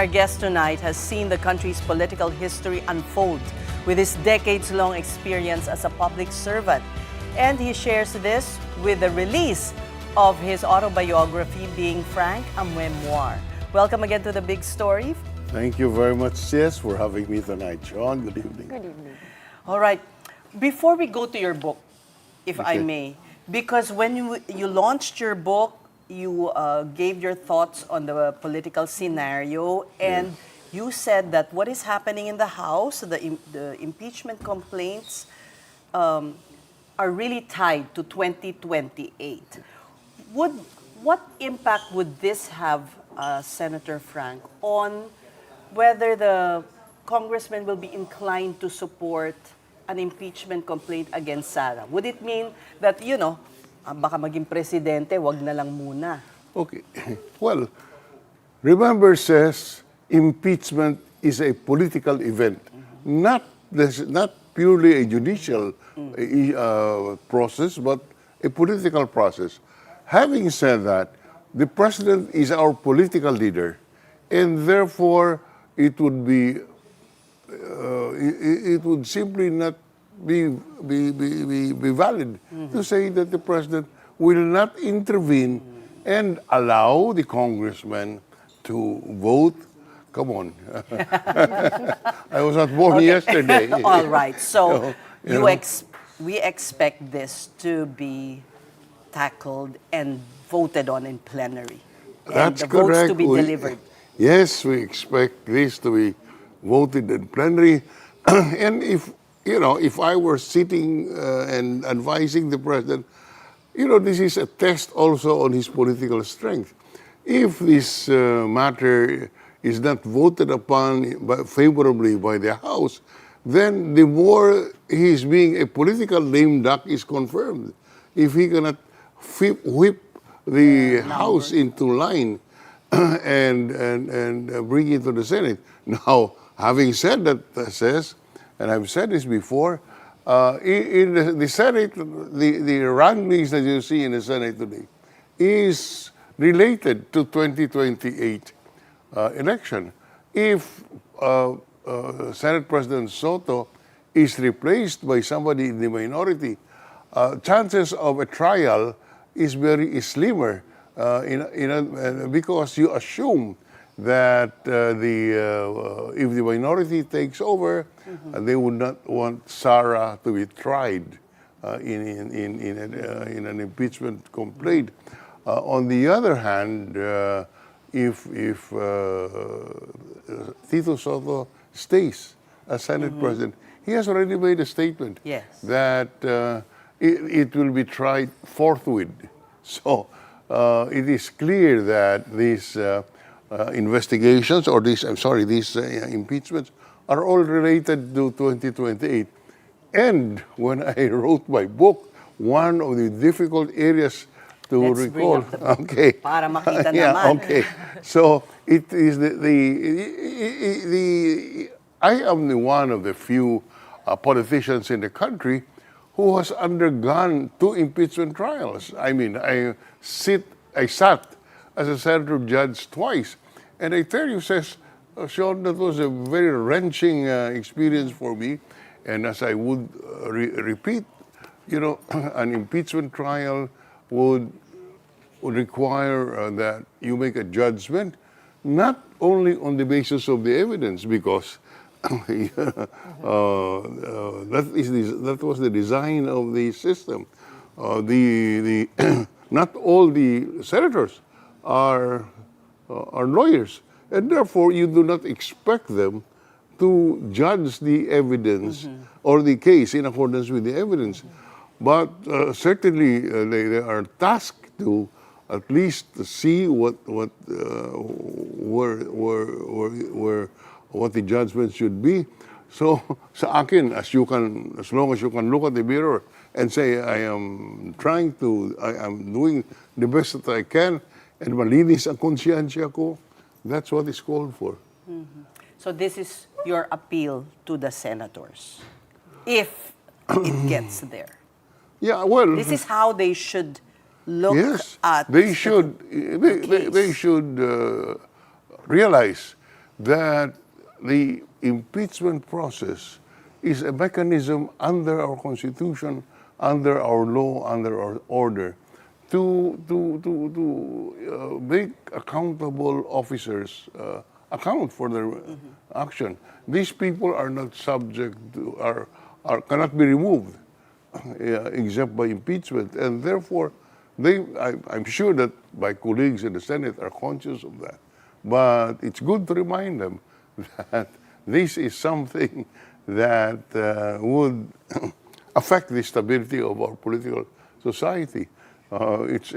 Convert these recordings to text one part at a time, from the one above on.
Our guest tonight has seen the country's political history unfold with his decades-long experience as a public servant. And he shares this with the release of his autobiography, Being Frank, a Memoir. Welcome again to The Big Story. Thank you very much, Sis, for having me tonight. Sean, good evening. Good evening. All right. Before we go to your book, if I Okay. may, because when you launched your book, you gave your thoughts on the political scenario, and you said that what is happening in the House, the impeachment complaints, are really tied to 2028. What impact would this have, Senator Frank, on whether the congressman will be inclined to support an impeachment complaint against Sara? Would it mean that, baka maging presidente, wag na lang muna? Okay. Well, remember, Sis, impeachment is a political event, not purely a judicial process, but a political process. Having said that, the president is our political leader, and therefore it would be it would simply not be valid to say that the president will not intervene and allow the congressman to vote. Come on. I was not born yesterday. All right. So You know. we expect this to be tackled and voted on in plenary. That's and the votes correct. to be delivered. Yes, we expect this to be voted in plenary. And if I were sitting and advising the president, this is a test also on his political strength. If this matter is not voted upon favorably by the House, then the more he's being a political lame duck is confirmed. If he cannot whip the House into line and bring it to the Senate. Now, having said that, says, and I've said this before, in the Senate, the rankings that you see in the Senate today is related to 2028 election. If Senate President Soto is replaced by somebody in the minority, chances of a trial is very slimmer, because you assume that if the minority takes over, they would not want Sara to be tried in an impeachment complaint. On the other hand, if Tito Soto stays as Senate President, he has already made a statement that it will be tried forthwith. So it is clear that these investigations, or these impeachments, are all related to 2028. And when I wrote my book, one of the difficult areas to Let's recall. bring up the book Okay. para makita Yeah, naman. okay. So it is I am one of the few politicians in the country who has undergone 2 impeachment trials. I mean, I sat as a senator judge twice, and I tell you, Sean, that was a very wrenching experience for me. And as I would repeat, an impeachment trial would require that you make a judgment, not only on the basis of the evidence, because that was the design of the system. Not all the senators are lawyers, and therefore you do not expect them to judge the evidence or the case in accordance with the evidence. But certainly they are tasked to at least see what the judgment should be. So sa akin, as long as you can look at the mirror and say, I am doing the best that I can, and malinis ang konsyensya ko, that's what is called for. So this is your appeal to the senators, if it gets there. Yeah, well, This is how they should look yes, at they should case. realize that the impeachment process is a mechanism under our Constitution, under our law, under our order, to make accountable officers account for their action. These people are not subject to, cannot be removed except by impeachment, and therefore, I'm sure that my colleagues in the Senate are conscious of that. But it's good to remind them that this is something that would affect the stability of our political society. It's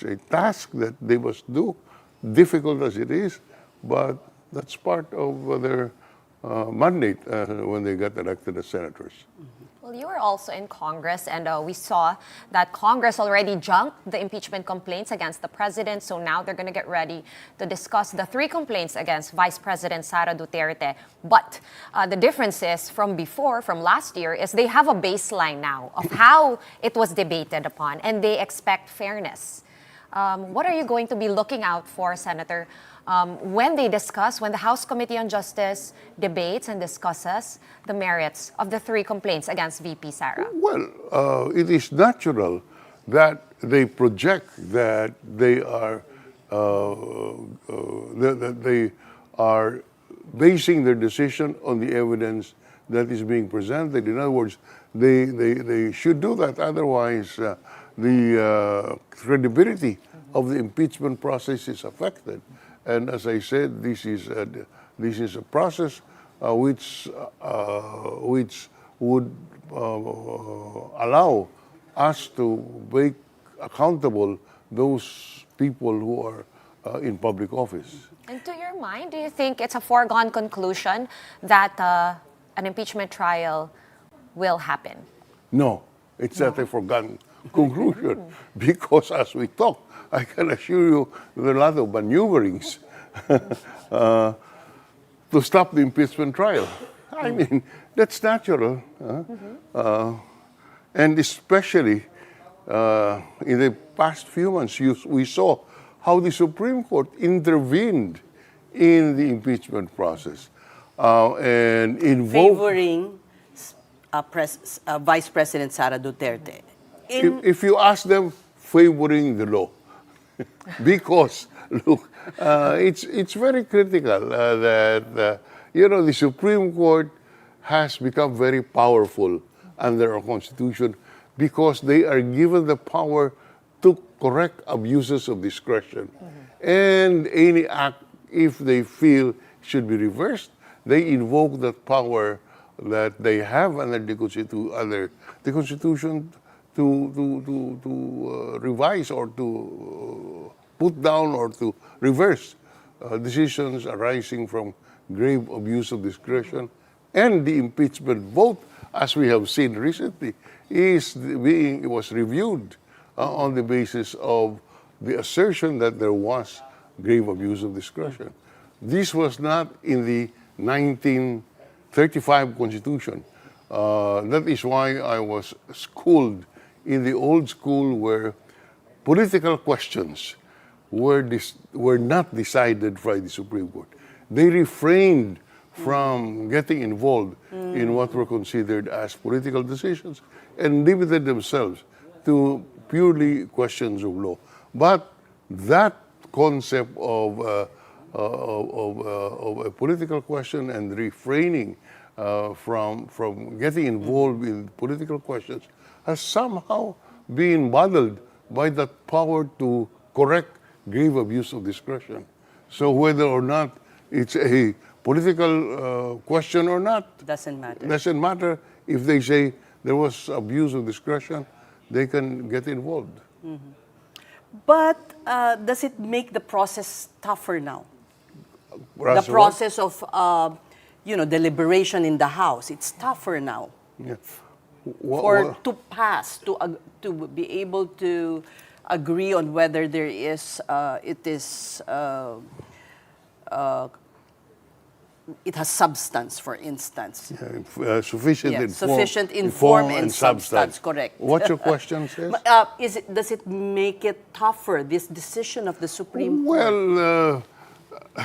a task that they must do, difficult as it is, but that's part of their mandate when they got elected as senators. Well, you were also in Congress, and we saw that Congress already junked the impeachment complaints against the president. So now they're going to get ready to discuss the 3 complaints against Vice President Sara Duterte. But the difference is from last year, is they have a baseline now of how it was debated upon, and they expect fairness. What are you going to be looking out for, Senator, when the House Committee on Justice debates and discusses the merits of the 3 complaints against VP Sara? Well, it is natural that they project that they are basing their decision on the evidence that is being presented. In other words, they should do that. Otherwise, the credibility of the impeachment process is affected. And as I said, this is a process which would allow us to make accountable those people who are in public office. And to your mind, do you think it's a foregone conclusion that an impeachment trial will happen? No, it's not a foregone conclusion because as we talk, I can assure you there are a lot of maneuverings to stop the impeachment trial. I mean, that's natural. And especially in the past few months, we saw how the Supreme Court intervened in the impeachment process and invoked... Favoring Vice President Sara Duterte. If you ask them, favoring the law. Because, look, it's very critical that, the Supreme Court has become very powerful under our Constitution because they are given the power to correct abuses of discretion. And any act, if they feel should be reversed, they invoke that power that they have under the Constitution to revise or to put down or to reverse decisions arising from grave abuse of discretion. And the impeachment vote, as we have seen recently, was reviewed on the basis of the assertion that there was grave abuse of discretion. This was not in the 1935 Constitution. That is why I was schooled in the old school where political questions were not decided by the Supreme Court. They refrained from getting involved in what were considered as political decisions and limited themselves to purely questions of law. But that concept of a political question and refraining from getting involved in political questions has somehow been muddled by that power to correct grave abuse of discretion. So whether or not it's a political question or not, Doesn't matter. doesn't matter. If they say there was abuse of discretion, they can get involved. But does it make the process tougher now? Whereas The process of, deliberation in the House, it's tougher now. Yeah. Or to pass, to be able to agree on whether there is, it has substance, for instance. Sufficient inform and substance, correct. What's your question, sis? Does it make it tougher, this decision of the Supreme Court? Well,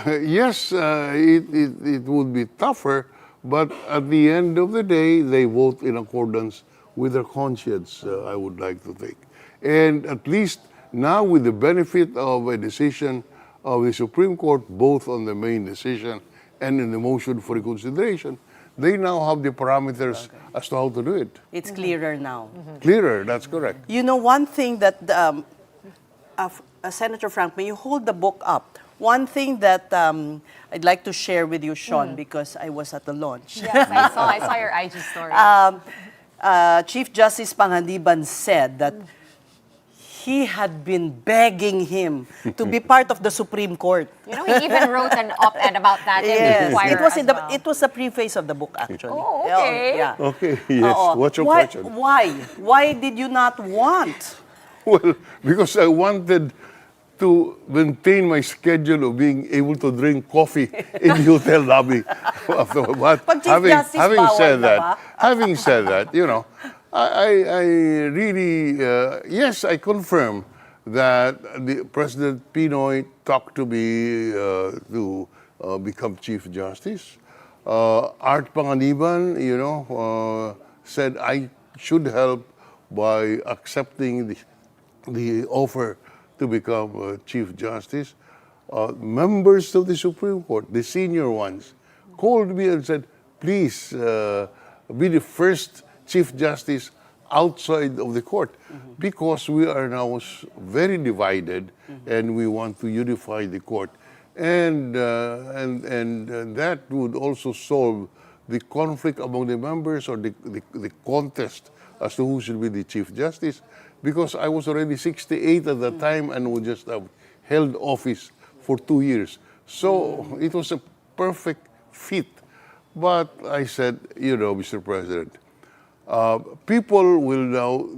Yes, it would be tougher, but at the end of the day, they vote in accordance with their conscience, I would like to think. And at least now, with the benefit of a decision of the Supreme Court, both on the main decision and in the motion for reconsideration, they now have the parameters as to how to do it. It's clearer now. Clearer, that's correct. You know, one thing that Senator Frank, when you hold the book up, one thing that I'd like to share with you, Sean, because I was at the launch. Yes, I saw your IG story. Chief Justice Panganiban said that he had been begging him to be part of the Supreme Court. You know, he even wrote an op-ed about that in the Yes, Inquirer it was as well. it was the preface of the book, actually. Oh, okay. Yeah. Okay, yes. Oo. What's your Why- question? Why did you not want? Well, because I wanted to maintain my schedule of being able to drink coffee in the hotel lobby. But Pag Chief Justice, bawal na ba? having said that, you know, I really, yes, I confirm that the President Pinoy talked to me to become Chief Justice. Art Panganiban, you know, said I should help by accepting the offer to become Chief Justice. Members of the Supreme Court, the senior ones, called me and said, please be the first Chief Justice outside of the court, because we are now very divided and we want to unify the court. And that would also solve the conflict among the members, or the contest as to who should be the Chief Justice, because I was already 68 at that time and would just have held office for 2 years. So it was a perfect fit. But I said, you know, Mr. President, people will now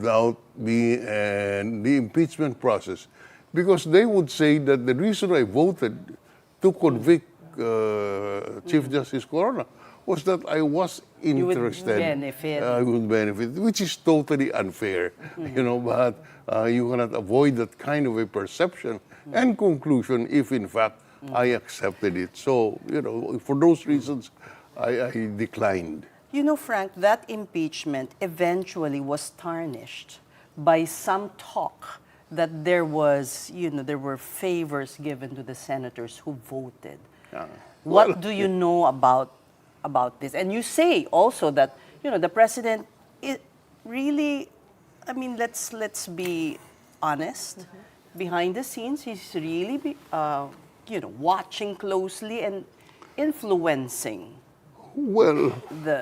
doubt me and the impeachment process, because they would say that the reason I voted to convict Chief Justice Corona was that I was interested. I would benefit, which is totally unfair, you know, but you cannot avoid that kind of a perception and conclusion if, in fact, I accepted it. So, you know, for those reasons, I declined. You know, Frank, that impeachment eventually was tarnished by some talk that there was, you know, there were favors given to the senators who voted. What do you know about this? And you say also that, you know, the president, it really, I mean, let's be honest. Behind the scenes, he's really, you know, watching closely and influencing. Well,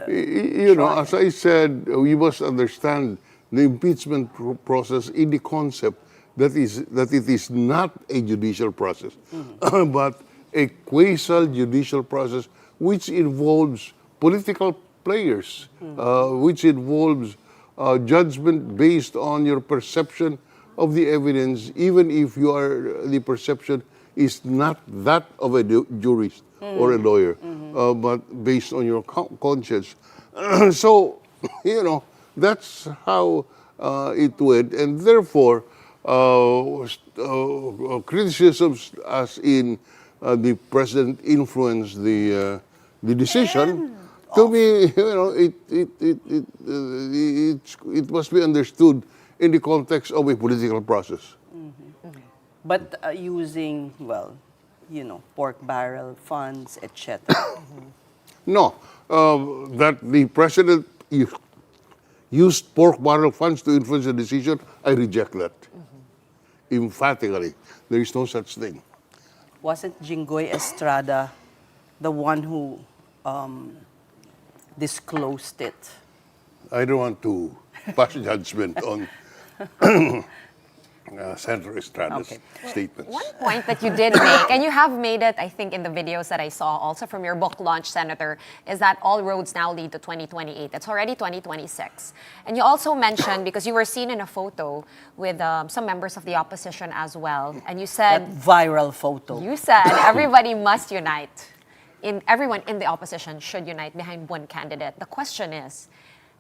you know, as I said, we must understand the impeachment process in the concept that it is not a judicial process, but a quasi-judicial process which involves political players, which involves judgment based on your perception of the evidence, even if the perception is not that of a jurist or a lawyer, but based on your conscience. So, you know, that's how it went, and therefore, criticisms as in the president influenced the decision. To me, you know, it must be understood in the context of a political process. But using, well, you know, pork barrel funds, etc. No, that the president used pork barrel funds to influence the decision, I reject that. Emphatically, there is no such thing. Wasn't Jinggoy Estrada the one who disclosed it? I don't want to pass judgment on Senator Estrada's statements. One point that you did make, and you have made it, I think, in the videos that I saw also from your book launch, Senator, is that all roads now lead to 2028. It's already 2026. And you also mentioned, because you were seen in a photo with some members of the opposition as well, and you said... That viral photo. You said everybody must unite. Everyone in the opposition should unite behind one candidate. The question is,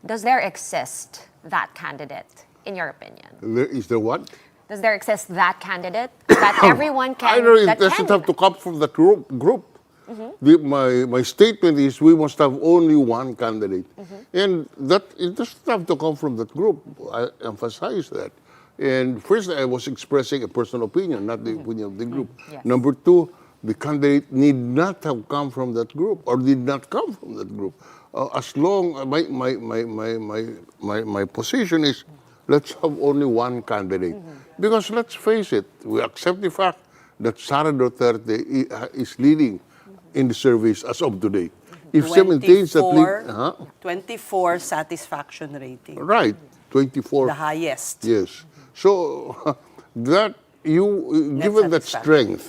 does there exist that candidate, in your opinion? Is there what? Does there exist that candidate that everyone can? I don't know, it that doesn't can have to come from that group. My statement is we must have only one candidate. And that it doesn't have to come from that group. I emphasize that. And first, I was expressing a personal opinion, not the opinion of the group. Yes. Number two, the candidate need not have come from that group or did not come from that group. As long my position is, let's have only one candidate. Because let's face it, we accept the fact that Sara Duterte is leading in the surveys as of today. If she maintains at least 24 satisfaction rating. right, 24. The highest. Yes. So that you Net given that satisfaction.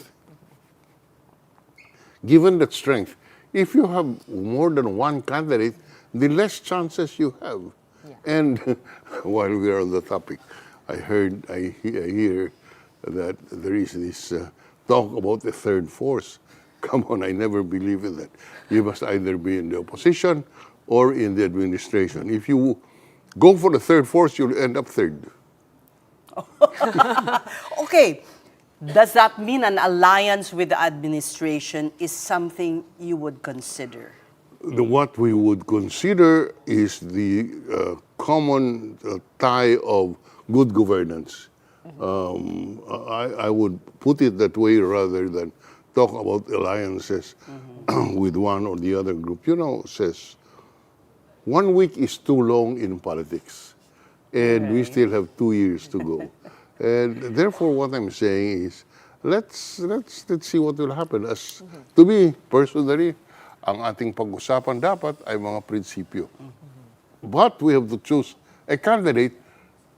strength, if you have more than one candidate, the less chances you have. And while we are on the topic, I hear that there is this talk about the third force. Come on, I never believe in that. You must either be in the opposition or in the administration. If you go for the third force, you'll end up third. Okay, does that mean an alliance with the administration is something you would consider? What we would consider is the common tie of good governance. I would put it that way rather than talk about alliances with one or the other group. You know, says 1 week is too long in politics, and we still have 2 years to go. And therefore, what I'm saying is, let's see what will happen. As to me personally, ang ating pag-usapan dapat ay mga prinsipyo. But we have to choose a candidate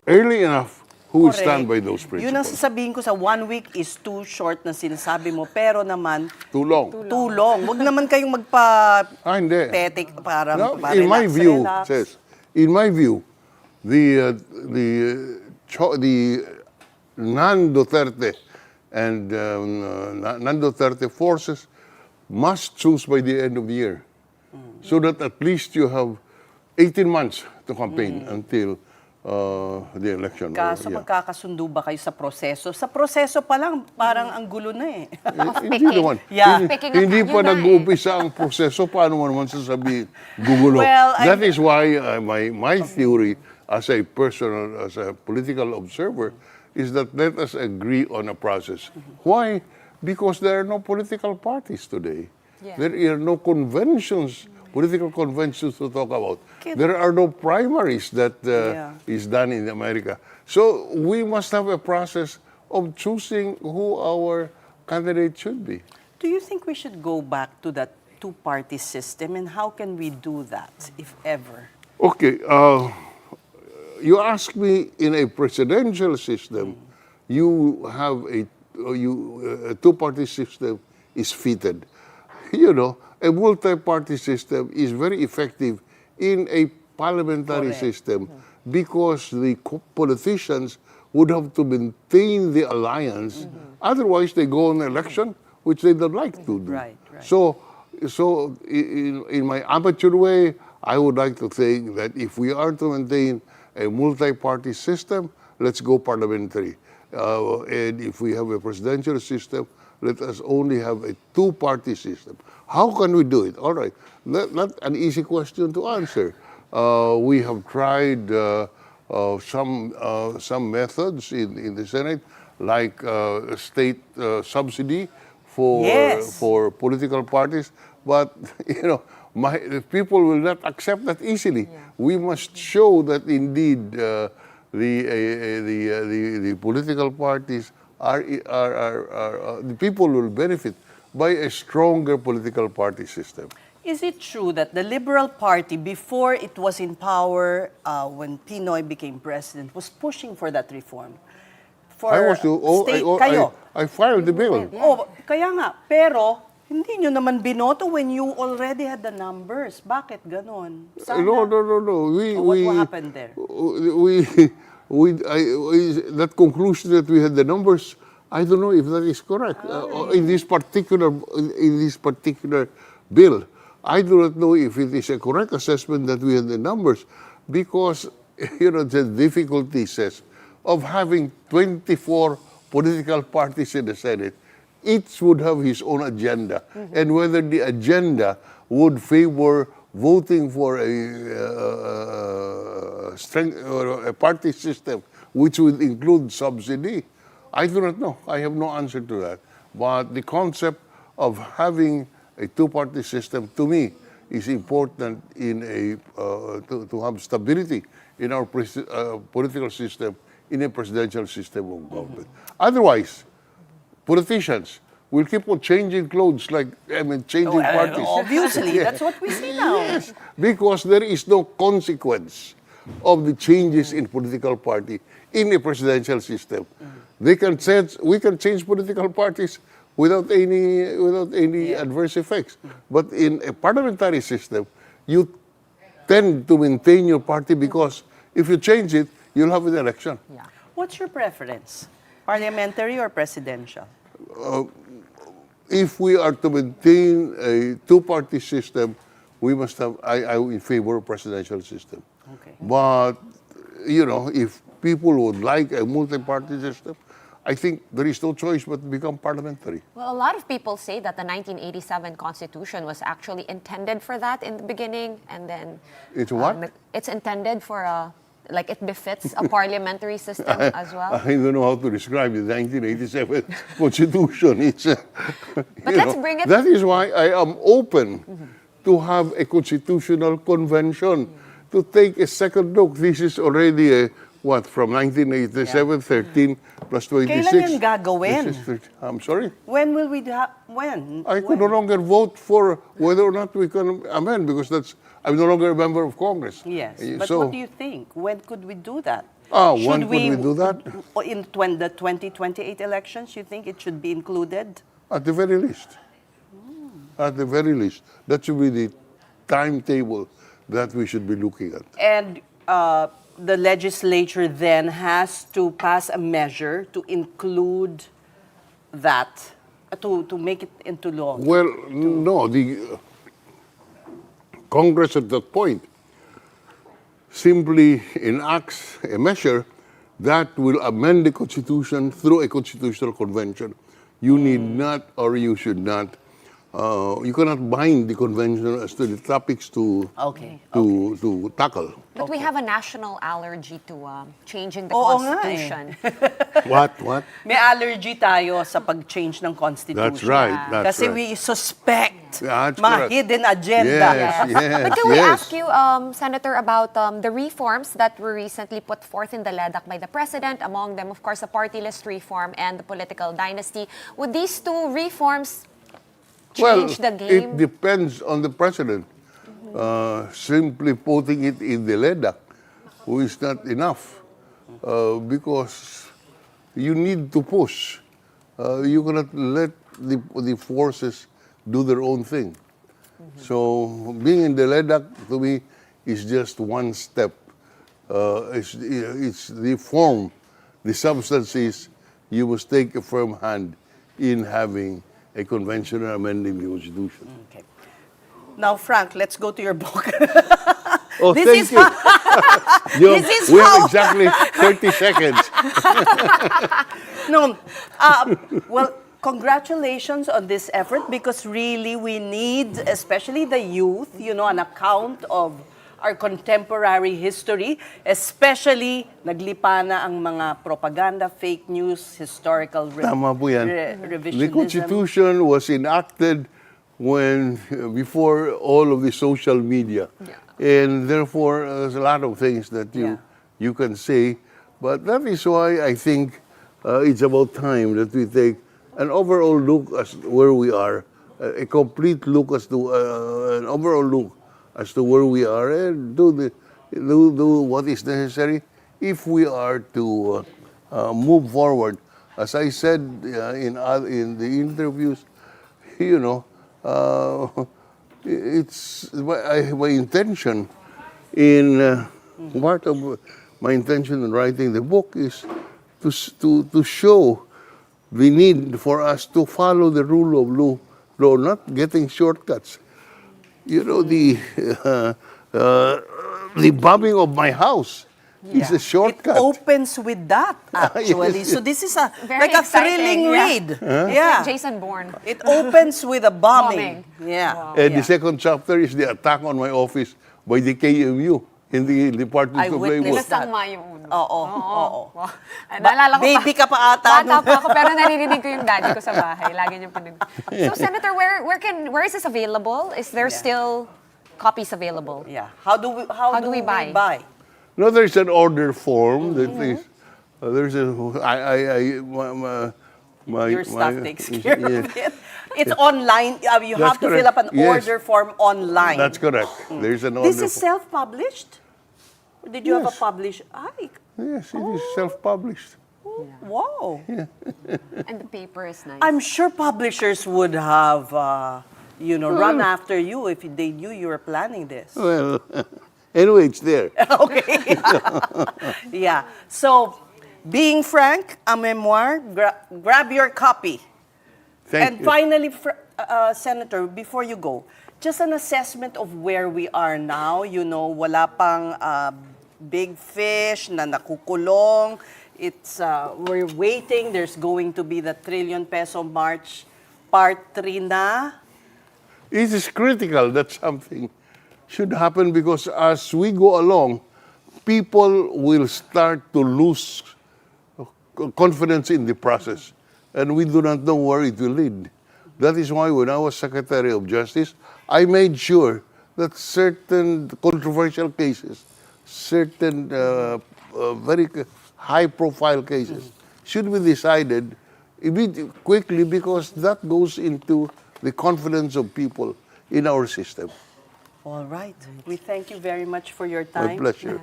early enough who will stand by those principles. Yun ang sasabihin ko sa 1 week is too short na sinasabi mo, pero naman, Too long. too long. Huwag naman kayong Hindi. magpa-tetic para No, relax, in my view, relax. in my view, the non-Duterte and non-Duterte forces must choose by the end of the year, so that at least you have 18 months to campaign until the election. Kaso magkakasundo ba kayo sa proseso? Sa proseso pa lang, parang ang gulo na eh. Hindi naman. Yeah. Speaking of Hindi yun pa na nag-uumpisa ang proseso, paano mo naman sasabihin gugulo? Well, That is why my theory as a political observer is that let us agree on a process. Why? Because there are no political parties today. Yeah. There are no political conventions to talk about. There are no primaries that is done in America. So we must have a process of choosing who our candidate should be. Do you think we should go back to that two-party system, and how can we do that, if ever? Okay, you ask me, in a presidential system, you have a two-party system is fitted. You know, a multi-party system is very effective in a parliamentary Correct. system because the politicians would have to maintain the alliance. Otherwise, they go on election, which they don't like to do. Right, right. So in my amateur way, I would like to think that if we are to maintain a multi-party system, let's go parliamentary. And if we have a presidential system, let us only have a two-party system. How can we do it? All right, not an easy question to answer. We have tried some methods in the Senate, like state subsidy Yes. for political parties, but you know, the people will not accept that easily. We must show that indeed the political parties the people will benefit by a stronger political party system. Is it true that the Liberal Party, before it was in power, when Pinoy became president, was pushing for that reform? For kayo. I filed the bill. Oh, kaya nga. Pero, hindi nyo naman binoto when you already had the numbers. Bakit ganon? Sana. No. What happened there? That conclusion that we had the numbers, I don't know if that is correct. In this particular bill, I do not know if it is a correct assessment that we had the numbers, because you know the difficulty says of having 24 political parties in the Senate, each would have his own agenda, and whether the agenda would favor voting for a strength or a party system which would include subsidy, I do not know. I have no answer to that. But the concept of having a two-party system, to me, is important in to have stability in our political system, in a presidential system of government. Otherwise, politicians will keep on changing clothes, changing parties. Obviously, that's what we see now. Yes, because there is no consequence of the changes in political party in a presidential system. We can change political parties without any adverse effects. But in a parliamentary system, you tend to maintain your party because if you change it, you'll have an election. Yeah. What's your preference? Parliamentary or presidential? If we are to maintain a two-party system, we must have, I in favor of presidential system. Okay. But, if people would like a multi-party system, I think there is no choice but to become parliamentary. Well, a lot of people say that the 1987 Constitution was actually intended for that in the beginning, and then It's what? it's intended for it befits a parliamentary system as well. I don't know how to describe the 1987 Constitution. It's, let's bring it- That is why I am open to have a constitutional convention to take a second look. This is already from 1987, 13 plus 26. Kailan yan gagawin? This is 30. I'm sorry? When will we when? I could no longer vote for whether or not we can amend because I'm no longer a member of Congress. Yes, but So, what do you think? When could we do that? when could we do that? In the 2028 elections, you think it should be included? At the very least. At the very least. That should be the timetable that we should be looking at. And the legislature then has to pass a measure to include that, to make it into law. Well, no, the Congress at that point simply enacts a measure that will amend the Constitution through a constitutional convention. You need not, or you should not, you cannot bind the convention as to the topics to tackle. But we have a national allergy to changing the Oo nga Constitution. What? May allergy tayo sa pag-change ng Constitution. That's right. That's Kasi right. we suspect That's mga correct. hidden agenda. Yes. But can we ask you, Senator, about the reforms that were recently put forth in the LEDAC by the President, among them, of course, the party list reform and the political dynasty. Would these two reforms change the game? It depends on the President. Simply putting it in the LEDAC is not enough because you need to push. You cannot let the forces do their own thing. So being in the LEDAC to me is just one step. It's the form, the substance is you must take a firm hand in having a conventional amending the Constitution. Okay. Now, Frank, let's go to your book. Oh, This thank is you. This is we how- have exactly 30 seconds. No, well, congratulations on this effort because really we need, especially the youth, an account of our contemporary history, especially naglipa na ang mga propaganda, fake news, historical Tama po yan. revisionism. The Constitution was enacted before all of the social media. Yeah. And therefore, there's a lot of things that you can say. But that is why I think it's about time that we take an overall look as where we are, a complete look as to an overall look as to where we are, and do what is necessary if we are to move forward. As I said in the interviews, it's my intention part of my intention in writing the book is to show the need for us to follow the rule of law, not getting shortcuts. The bombing of my house It's a It shortcut. opens with that, actually. Yes, So this is a Very like a exciting, thrilling yeah. read. Like Yeah. Jason Bourne. It opens with a bombing. Bombing. Yeah. Wow. And Yeah. the second chapter is the attack on my office by the KMU in the Department I of Labor. witnessed that. Nilasang yung uno. Oo, oo. Wow. Naalala ko Baby ka pa ata. Bata pa ako, pero naririnig ko yung daddy ko sa bahay. Lagi niyang pinag... So, Senator, where is this available? Is there still copies available? Yeah. How do we buy? No, there's an order form that Mm-hmm. is. There's a. Your staff takes care yes, of it. It's online. You That's have to fill up an correct. Yes. order form online. That's correct. There's an order. This is self-published? Or did you have a Yes. published? Ay, Yes, it is self-published. wow. And the paper is nice. I'm sure publishers would have, run after you if they knew you were planning this. Well, anyway, it's there. Okay. Yeah. So, being frank, a memoir, grab your copy. Thank And you. finally, Senator, before you go, just an assessment of where we are now. Wala pang big fish na nakukulong. We're waiting. There's going to be the trillion peso march part 3 na. It is critical that something should happen because as we go along, people will start to lose confidence in the process. And we do not know where it will lead. That is why when I was Secretary of Justice, I made sure that certain controversial cases, certain very high-profile cases should be decided quickly because that goes into the confidence of people in our system. All right. We thank you very much for your My time. pleasure.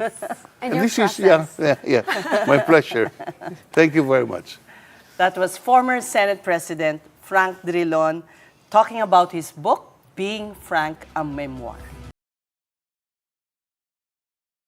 And your This is process. my pleasure. Thank you very much. That was former Senate President Frank Drilon talking about his book, Being Frank, a Memoir.